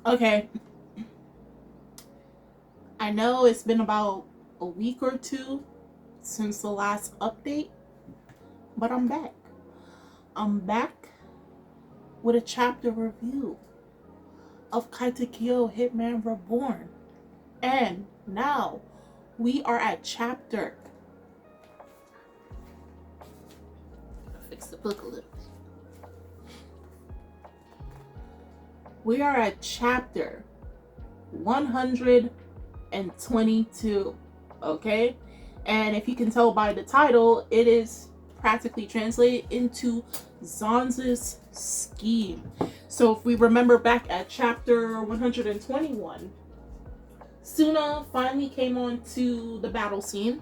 Okay. I know it's been about a week or two since the last update, but I'm back. I'm back with a chapter review of Katekyo Hitman REBORN. And now we are at chapter. Fix the book a little bit. We are at chapter 122. Okay? And if you can tell by the title, it is practically translated into XANXUS scheme. So if we remember back at chapter 121, Tsuna finally came onto the battle scene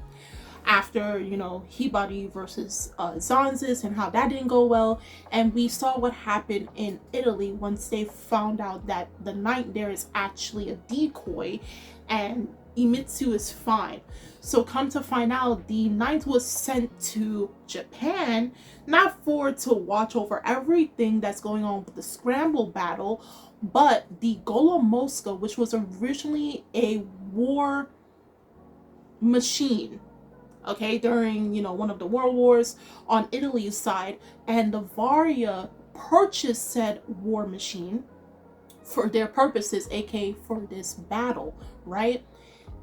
after, Hibari versus XANXUS and how that didn't go well. And we saw what happened in Italy once they found out that the knight there is actually a decoy and Imitsu is fine. So come to find out, the knight was sent to Japan not to watch over everything that's going on with the scramble battle, but the Golomoska, which was originally a war machine, okay, during one of the world wars on Italy's side, and the Varia purchased said war machine for their purposes, aka for this battle, right?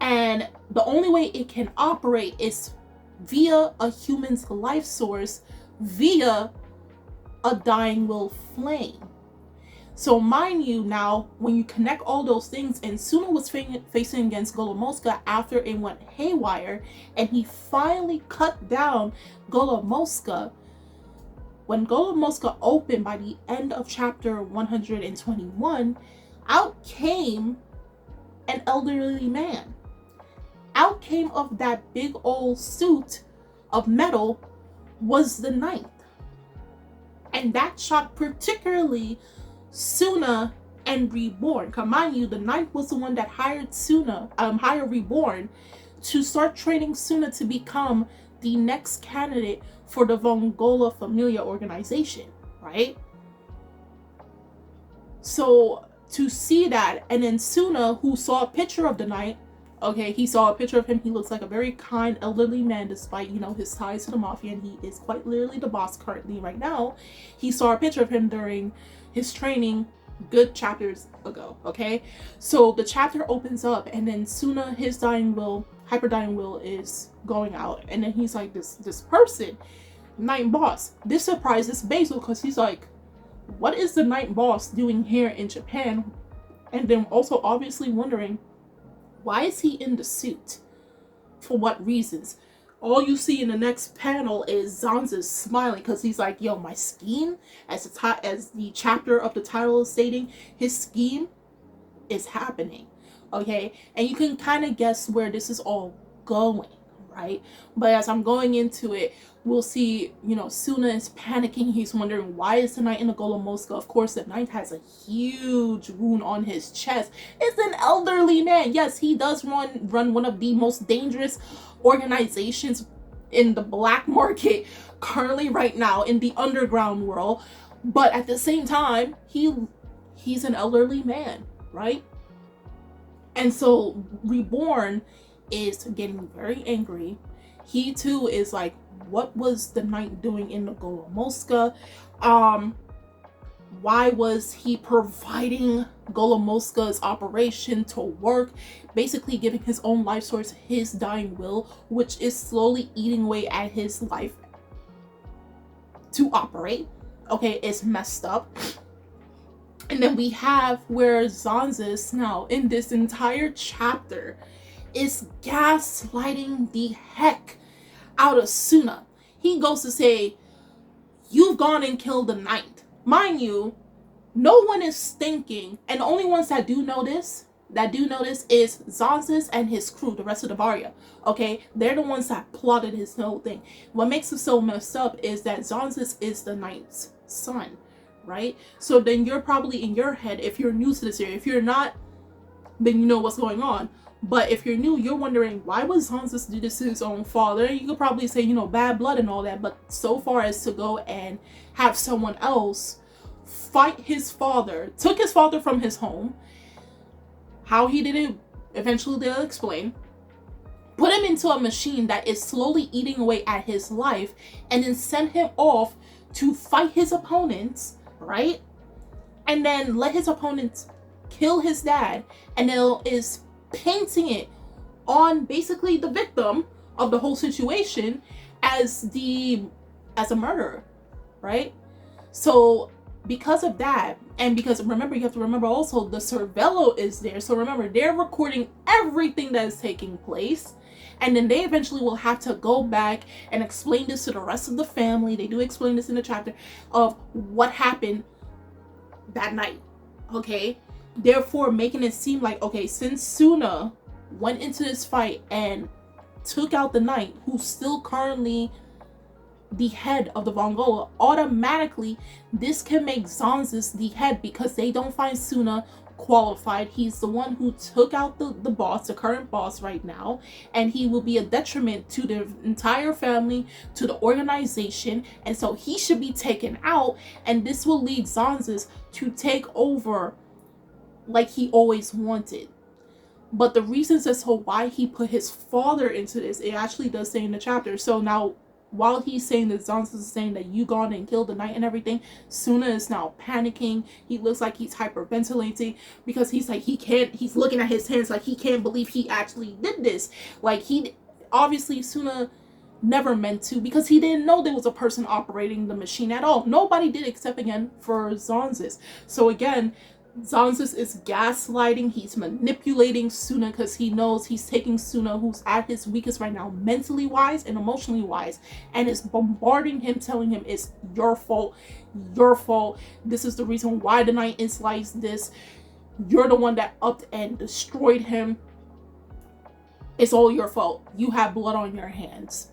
And the only way it can operate is via a human's life source, via a dying will flame. So mind you, now when you connect all those things, and Tsuna was facing against Golomoska after it went haywire, and he finally cut down Golomoska. When Golomoska opened by the end of chapter 121, out came an elderly man. Out came of that big old suit of metal was the knight. And that shocked particularly Tsuna and Reborn. Come mind you, the knight was the one that hired Reborn to start training Tsuna to become the next candidate for the Vongola Familia organization, right? So to see that, and then Tsuna, who saw a picture of the knight, okay, he saw a picture of him. He looks like a very kind, elderly man, despite, his ties to the mafia, and he is quite literally the boss currently right now. He saw a picture of him during his training good chapters ago, okay? So the chapter opens up, and then Tsuna, his dying will, hyper dying will, is going out, and then he's like, this person, Night Boss. This surprises Basil, because he's like, what is the Night Boss doing here in Japan? And then also obviously wondering, why is he in the suit? For what reasons? All you see in the next panel is XANXUS smiling, because he's like, yo, my scheme, as the chapter of the title is stating, his scheme is happening, okay? And you can kind of guess where this is all going, right? But as I'm going into it, we'll see, Tsuna is panicking. He's wondering, why is the knight in the Golomoska? Of course, the knight has a huge wound on his chest. It's an elderly man. Yes, he does run one of the most dangerous organizations in the black market currently right now in the underground world. But at the same time, he's an elderly man, right? And so Reborn is getting very angry. He too is like, what was the knight doing in the Golomoska? Why was he providing Golomoska's operation to work? Basically giving his own life source his dying will, which is slowly eating away at his life to operate. Okay, it's messed up. And then we have where XANXUS now in this entire chapter is gaslighting the heck out of Tsuna. He goes to say, you've gone and killed the knight. Mind you, no one is thinking, and the only ones that do know this is XANXUS and his crew, the rest of the Varia. Okay, they're the ones that plotted his whole thing. What makes it so messed up is that XANXUS is the knight's son, right? So then you're probably in your head, if you're new to this area, if you're not, then you know what's going on. But if you're new, you're wondering, why would XANXUS do this to his own father? And you could probably say, bad blood and all that. But so far as to go and have someone else fight his father, took his father from his home, How he did it, eventually they'll explain. Put him into a machine that is slowly eating away at his life, and then send him off to fight his opponents, right? And then let his opponents kill his dad, and then is painting it on basically the victim of the whole situation as a murderer, right? So because of that, and because remember, you have to remember also the Cervello is there. So remember, they're recording everything that is taking place. And then they eventually will have to go back and explain this to the rest of the family. They do explain this in the chapter of what happened that night, okay? Therefore, making it seem like, okay, since Tsuna went into this fight and took out the knight, who's still currently the head of the Vongola, automatically this can make XANXUS the head, because they don't find Tsuna qualified. He's the one who took out the boss, the current boss right now, and he will be a detriment to the entire family, to the organization, and so he should be taken out, and this will lead XANXUS to take over like he always wanted. But the reasons as to why he put his father into this, it actually does say in the chapter. So now, while he's saying that, XANXUS is saying that you gone and killed the knight and everything, Tsuna is now panicking. He looks like he's hyperventilating, because he's like, he's looking at his hands like he can't believe he actually did this. Like, he, obviously Tsuna never meant to, because he didn't know there was a person operating the machine at all. Nobody did, except again for XANXUS. So again, XANXUS is gaslighting, he's manipulating Tsuna, because he knows he's taking Tsuna, who's at his weakest right now, mentally wise and emotionally wise, and is bombarding him, telling him it's your fault, this is the reason why the knight is like this, you're the one that upped and destroyed him, it's all your fault, you have blood on your hands.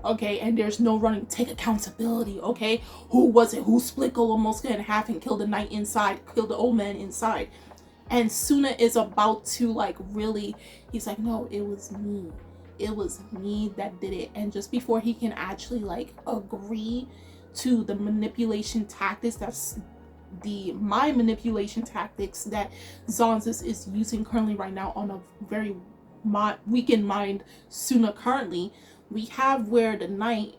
Okay, and there's no running. Take accountability, okay? Who was it? Who split Golomoska in half and killed the knight inside, killed the old man inside? And Tsuna is about to, like, really, he's like, no, it was me. It was me that did it. And just before he can actually, like, agree to the manipulation tactics, that's my manipulation tactics that XANXUS is using currently right now on a very weakened mind Tsuna currently, we have where the knight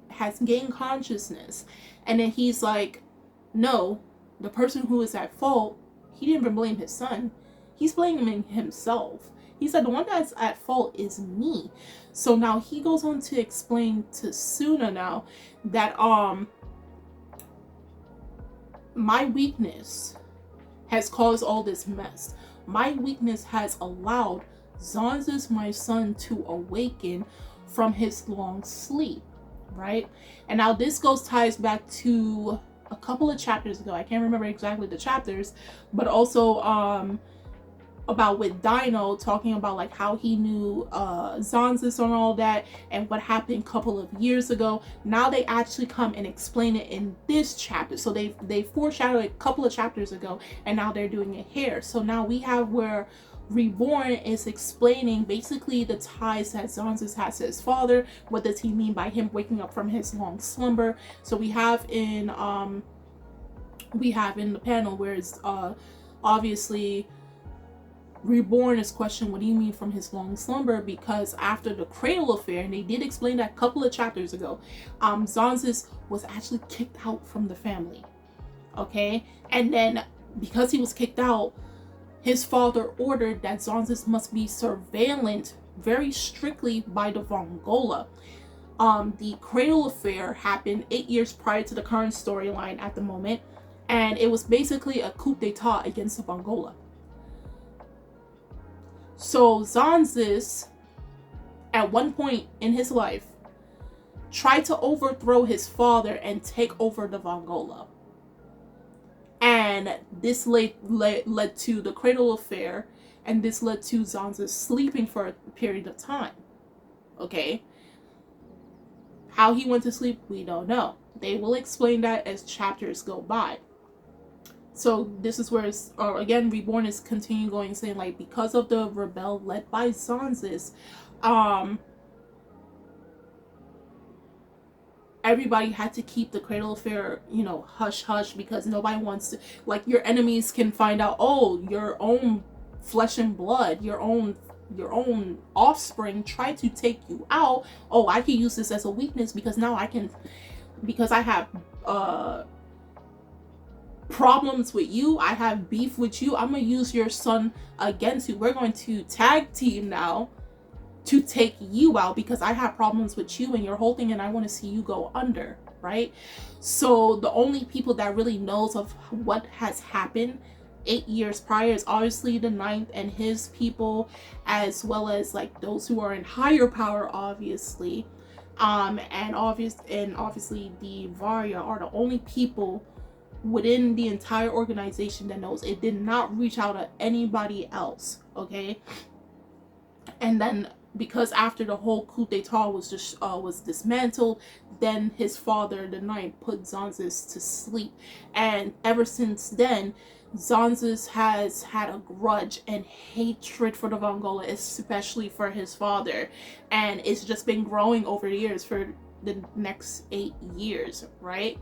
has gained consciousness, and then he's like, no, the person who is at fault, he didn't even blame his son, he's blaming himself. He said the one that's at fault is me. So now he goes on to explain to Tsuna now that my weakness has caused all this mess. My weakness has allowed XANXUS, my son, to awaken from his long sleep, right? And now this ties back to a couple of chapters ago. I can't remember exactly the chapters, but also about with Dino talking about like how he knew XANXUS and all that, and what happened a couple of years ago. Now they actually come and explain it in this chapter. So they foreshadowed it a couple of chapters ago, and now they're doing it here. So now we have where Reborn is explaining basically the ties that XANXUS has to his father. What does he mean by him waking up from his long slumber? So we have in the panel where it's obviously Reborn is questioning, what do you mean from his long slumber? Because after the cradle affair, and they did explain that a couple of chapters ago, XANXUS was actually kicked out from the family, okay? And then because he was kicked out, his father ordered that XANXUS must be surveilled very strictly by the Vongola. The cradle affair happened 8 years prior to the current storyline at the moment, and it was basically a coup d'etat against the Vongola. So XANXUS, at one point in his life, tried to overthrow his father and take over the Vongola. And this led to the cradle affair, and this led to XANXUS sleeping for a period of time. Okay? How he went to sleep, we don't know. They will explain that as chapters go by. So this is where, again, Reborn is continuing going, saying like, because of the rebel led by XANXUS, everybody had to keep the cradle affair, hush hush, because nobody wants to, like, your enemies can find out, oh, your own flesh and blood, your own offspring try to take you out, oh, I can use this as a weakness because now because I have problems with you, I have beef with you, I'm gonna use your son against you. We're going to tag team now to take you out because I have problems with you and your whole thing, and I want to see you go under, right? So the only people that really knows of what has happened 8 years prior is obviously the Ninth and his people, as well as like those who are in higher power, obviously, and obviously the Varya are the only people within the entire organization that knows. It did not reach out to anybody else, okay? And then because after the whole coup d'etat was dismantled, then his father, the Ninth, put XANXUS to sleep, and ever since then, XANXUS has had a grudge and hatred for the Vongola, especially for his father, and it's just been growing over the years for the next 8 years, right?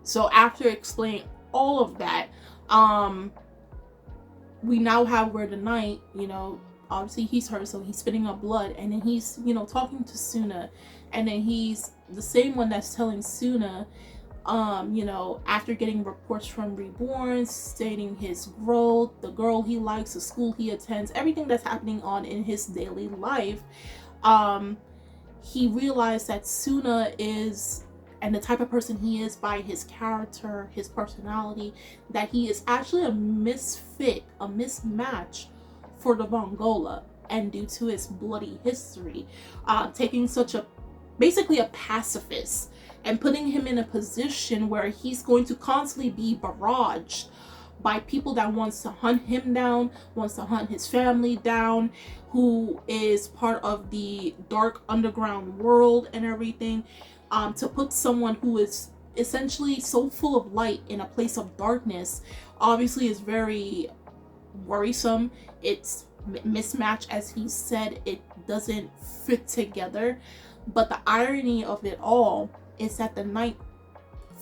So after explaining all of that, we now have where the Ninth, obviously he's hurt, so he's spitting up blood, and then he's, talking to Tsuna, and then he's the same one that's telling Tsuna, after getting reports from Reborn stating his growth, the girl he likes, the school he attends, everything that's happening on in his daily life, he realized that Tsuna is, and the type of person he is by his character, his personality, that he is actually a misfit, a mismatch for the Vongola, and due to his bloody history, taking basically a pacifist and putting him in a position where he's going to constantly be barraged by people that wants to hunt him down, wants to hunt his family down, who is part of the dark underground world and everything. To put someone who is essentially so full of light in a place of darkness, obviously is very worrisome. It's mismatched, as he said, it doesn't fit together. But the irony of it all is that the Ninth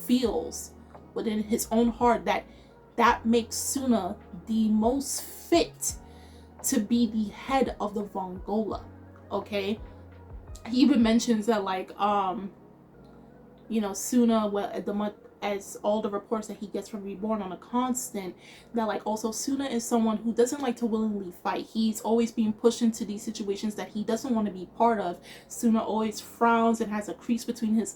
feels within his own heart that makes Tsuna the most fit to be the head of the Vongola, okay? He even mentions that, like, Tsuna, as all the reports that he gets from Reborn on a constant, that like also Tsuna is someone who doesn't like to willingly fight. He's always being pushed into these situations that he doesn't want to be part of. Tsuna always frowns and has a crease between his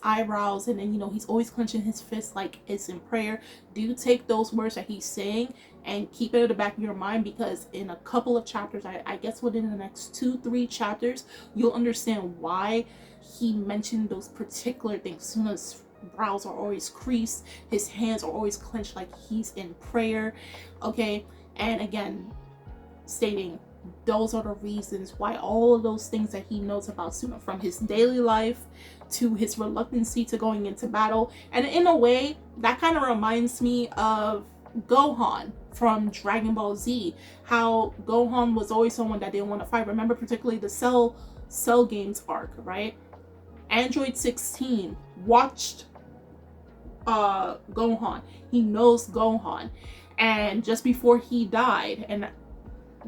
eyebrows, and then he's always clenching his fist like it's in prayer. Do take those words that he's saying and keep it at the back of your mind, because in a couple of chapters, I guess within the next 2-3 chapters, you'll understand why he mentioned those particular things. Tsuna's brows are always creased, his hands are always clenched like he's in prayer, okay? And again, stating those are the reasons why all of those things that he knows about Tsuna, from his daily life to his reluctancy to going into battle. And in a way, that kind of reminds me of Gohan from Dragon Ball Z, how Gohan was always someone that didn't want to fight. Remember particularly the Cell Games arc, right? Android 16 watched Gohan. He knows Gohan, and just before he died,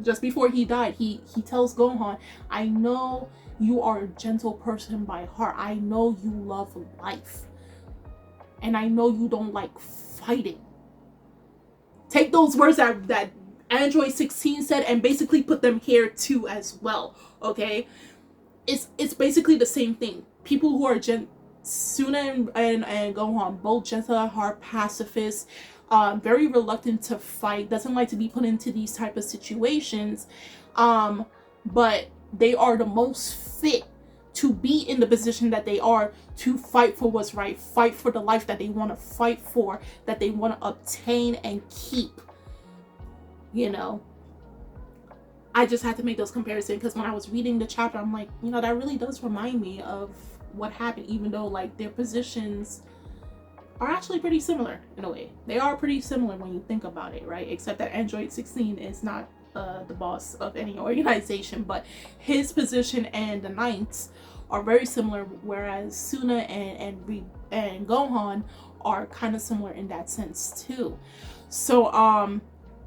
he tells Gohan, I know you are a gentle person by heart, I know you love life, and I know you don't like fighting. Take those words that Android 16 said and basically put them here too as well, okay? It's basically the same thing. People who are Tsuna and Gohan, both gentle at heart, pacifists, very reluctant to fight, doesn't like to be put into these type of situations, but they are the most fit to be in the position that they are, to fight for what's right, fight for the life that they want to fight for, that they want to obtain and keep. I just had to make those comparisons, because when I was reading the chapter, I'm like, that really does remind me of what happened, even though like their positions are actually pretty similar in a way. They are pretty similar when you think about it, right? Except that Android 16 is not the boss of any organization, but his position and the Ninth's are very similar, whereas Tsuna and Gohan are kind of similar in that sense too. So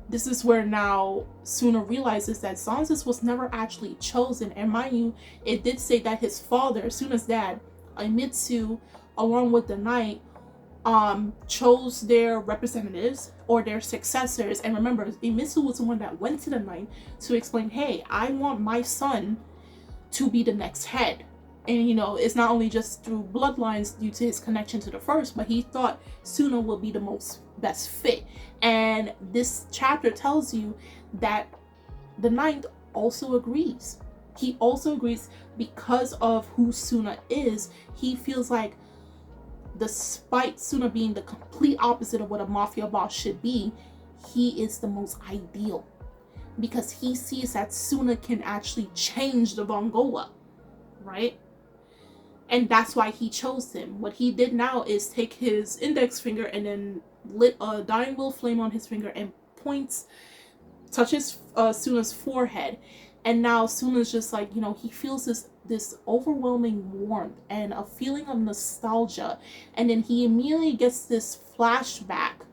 this is where now Tsuna realizes that XANXUS was never actually chosen. And mind you, it did say that his father, Tsuna's dad, Imitsu, along with the knight, chose their representatives or their successors. And remember, Imitsu was the one that went to the knight to explain, hey, I want my son to be the next head. And it's not only just through bloodlines due to his connection to the first, but he thought Tsuna would be the best fit. And this chapter tells you that the knight also agrees. He also agrees because of who Tsuna is. He feels like, despite Tsuna being the complete opposite of what a mafia boss should be, he is the most ideal. Because he sees that Tsuna can actually change the Vongola, right? And that's why he chose him. What he did now is take his index finger and then lit a dying will flame on his finger and touches Tsuna's forehead. And now Tsuna's just like, he feels this overwhelming warmth and a feeling of nostalgia. And then he immediately gets this flashback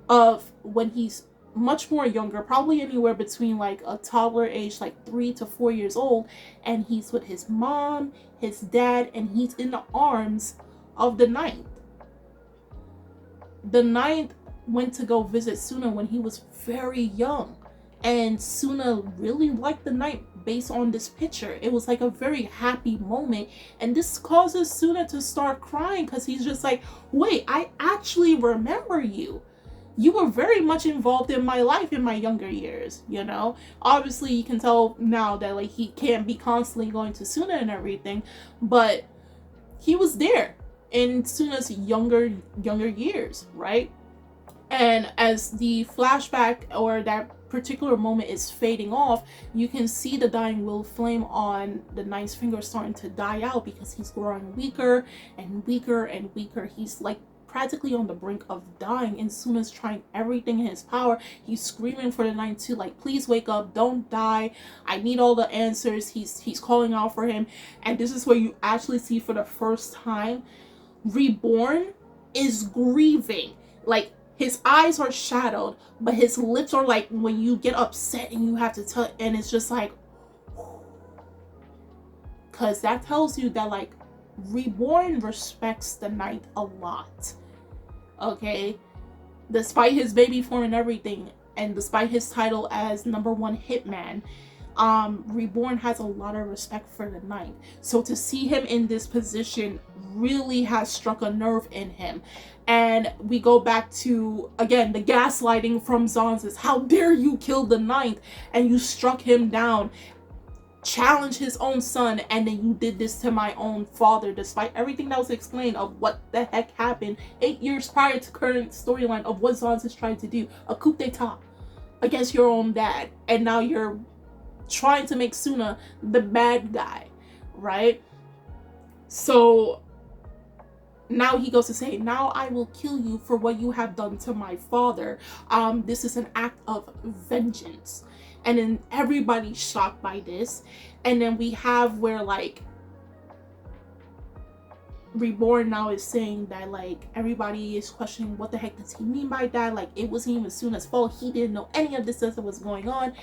of when he's much more younger, probably anywhere between like a toddler age, like 3 to 4 years old, and he's with his mom, his dad, and he's in the arms of the knight. The knight went to go visit Tsuna when he was very young, and Tsuna really liked the knight based on this picture. It was like a very happy moment, and this causes Tsuna to start crying because he's just like, wait, I actually remember you. You were very much involved in my life in my younger years, Obviously, you can tell now that like he can't be constantly going to Tsuna and everything, but he was there in Tsuna's younger years, right? And as the flashback or that particular moment is fading off, you can see the dying will flame on the knight's finger starting to die out because he's growing weaker and weaker and weaker. He's like practically on the brink of dying, and Tsuna's trying everything in his power. He's screaming for the knight to like, please wake up, don't die, I need all the answers. He's calling out for him. And this is where you actually see for the first time Reborn is grieving. Like, his eyes are shadowed, but his lips are like when you get upset and you have to tell, and it's just like, because that tells you that like Reborn respects the knight a lot. Okay, despite his baby form and everything, and despite his title as #1 hitman, Reborn has a lot of respect for the knight. So to see him in this position really has struck a nerve in him. And we go back to, again, the gaslighting from XANXUS. How dare you kill the knight, and you struck him down, challenge his own son, and then you did this to my own father, despite everything that was explained of what the heck happened 8 years prior to current storyline of what XANXUS tried to do, a coup d'etat against your own dad, and now you're trying to make Tsuna the bad guy, right? So now he goes to say, now I will kill you for what you have done to my father. This is an act of vengeance. And then everybody's shocked by this. And then we have where like Reborn now is saying that like everybody is questioning what the heck does he mean by that? Like, it wasn't even Tsuna's fault. He didn't know any of this stuff that was going on.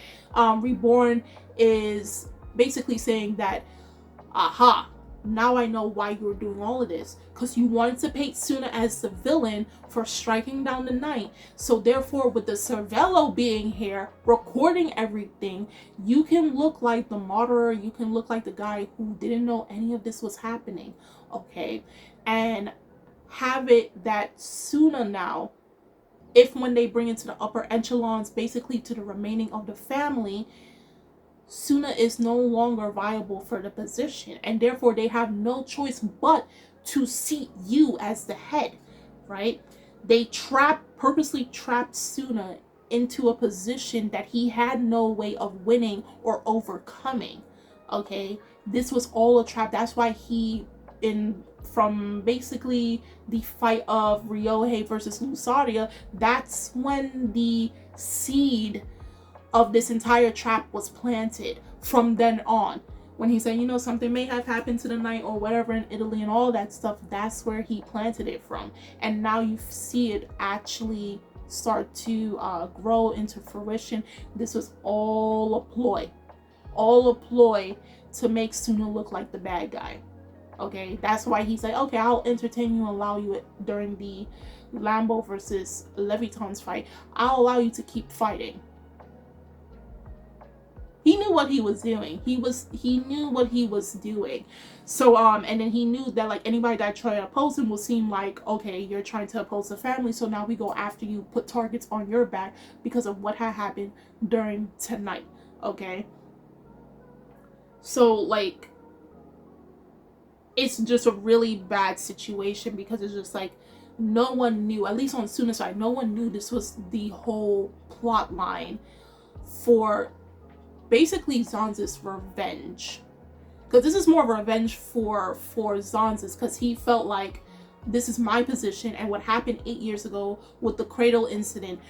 Reborn is basically saying that, aha, now I know why you were doing all of this, because you wanted to paint Tsuna as the villain for striking down the knight. So therefore, with the Cervello being here recording everything, you can look like the martyr, you can look like the guy who didn't know any of this was happening, okay? And have it that Tsuna now, if when they bring it to the upper echelons, basically to the remaining of the family, Tsuna is no longer viable for the position, and therefore they have no choice but to seat you as the head, right? They purposely trapped Tsuna into a position that he had no way of winning or overcoming, okay? This was all a trap. That's why from basically the fight of Ryohei versus Lusaria, that's when the seed of this entire trap was planted. From then on, when he said, something may have happened to the knight or whatever in Italy and all that stuff, that's where he planted it from. And now you see it actually start to grow into fruition, this was all a ploy to make Tsuna look like the bad guy. Okay, that's why he's like, okay, I'll entertain you and allow you during the Lambo versus Leviton's fight. I'll allow you to keep fighting. He knew what he was doing. He knew what he was doing. So and then he knew that like anybody that tried to oppose him will seem like, okay, you're trying to oppose the family, so now we go after you, put targets on your back because of what had happened during tonight. Okay, so like it's just a really bad situation because it's just like no one knew, at least on Tsuna's side, no one knew this was the whole plot line for basically XANXUS' revenge. Because this is more of a revenge for XANXUS, because he felt like this is my position, and what happened 8 years ago with the cradle incident,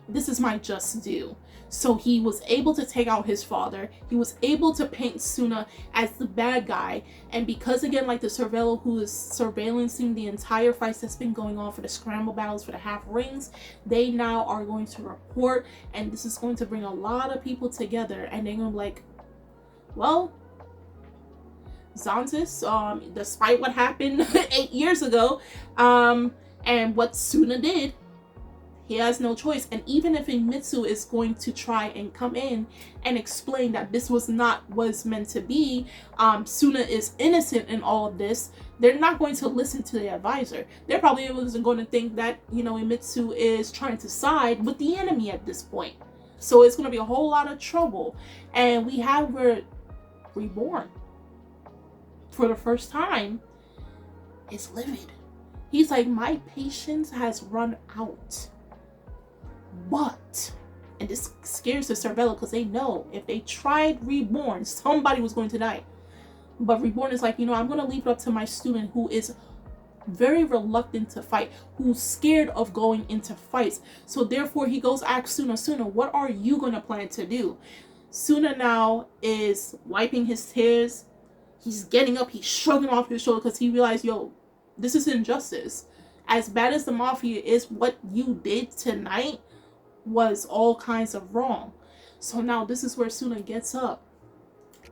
this is my just due. So he was able to take out his father. He was able to paint Tsuna as the bad guy. And because, again, like the surveiller who is surveillancing the entire fights that's been going on for the scramble battles for the half rings, they now are going to report. And this is going to bring a lot of people together. And they're going to be like, well, XANXUS, despite what happened 8 years ago, and what Tsuna did, he has no choice. And even if Imitsu is going to try and come in and explain that this was not what's meant to be, Tsuna is innocent in all of this, they're not going to listen to the advisor. They're probably going to think that, you know, Imitsu is trying to side with the enemy at this point. So it's going to be a whole lot of trouble. And we have Reborn, for the first time, is livid. He's like, my patience has run out. But, and this scares the Cervella because they know if they tried Reborn, somebody was going to die. But Reborn is like, you know, I'm going to leave it up to my student who is very reluctant to fight, who's scared of going into fights. So therefore he goes ask Tsuna, what are you going to plan to do? Tsuna now is wiping his tears. He's getting up, he's shrugging off his shoulder because he realized, yo, this is injustice. As bad as the Mafia is, what you did tonight was all kinds of wrong. So now this is where Tsuna gets up.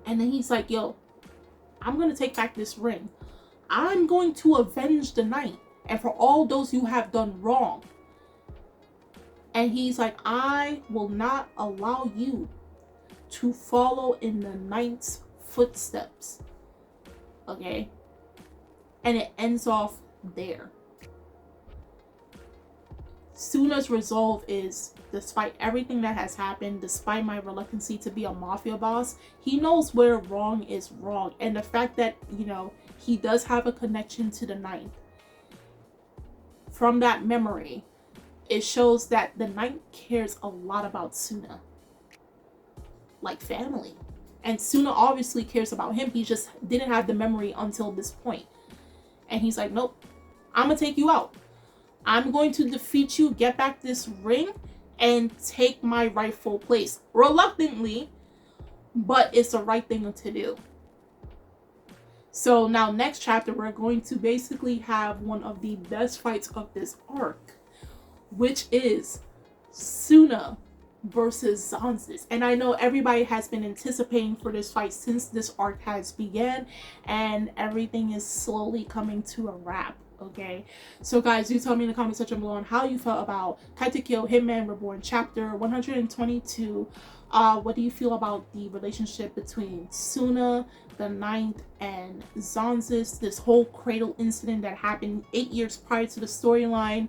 And then he's like, yo, I'm going to take back this ring. I'm going to avenge the night. And for all those you have done wrong. And he's like, I will not allow you to follow in the Knight's footsteps. Okay? And it ends off there. Tsuna's resolve is, despite everything that has happened, despite my reluctancy to be a mafia boss, he knows where wrong is wrong. And the fact that, you know, he does have a connection to the Ninth, from that memory, it shows that the Ninth cares a lot about Tsuna. Like family. And Tsuna obviously cares about him. He just didn't have the memory until this point. And he's like, nope, I'm gonna take you out. I'm going to defeat you, get back this ring, and take my rightful place. Reluctantly, but it's the right thing to do. So now next chapter, we're going to basically have one of the best fights of this arc, which is Tsuna versus XANXUS. And I know everybody has been anticipating for this fight since this arc has began, and everything is slowly coming to a wrap. Okay, so guys, do tell me in the comment section below on how you felt about Katekyo Hitman Reborn chapter 122. What do you feel about the relationship between Tsuna, the Ninth, and XANXUS? This whole cradle incident that happened 8 years prior to the storyline.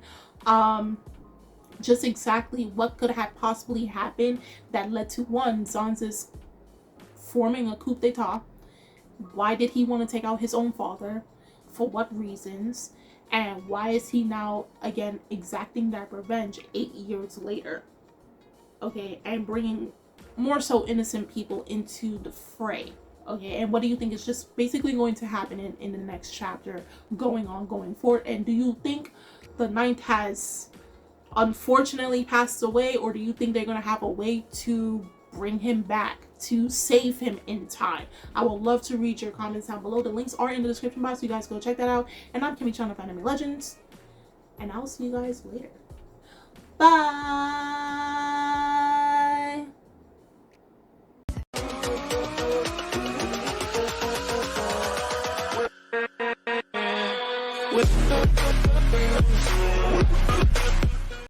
Just exactly what could have possibly happened that led to, one, XANXUS forming a coup d'etat. Why did he want to take out his own father? For what reasons? And why is he now again exacting that revenge 8 years later? Okay, and bringing more so innocent people into the fray. Okay, and what do you think is just basically going to happen in the next chapter going forward? And do you think the Ninth has unfortunately passed away, or do you think they're going to have a way to bring him back, to save him in time? I would love to read your comments down below. The links are in the description box, so you guys go check that out. And I'm Kimmy Chan of Anime Legends, and I'll see you guys later. Bye.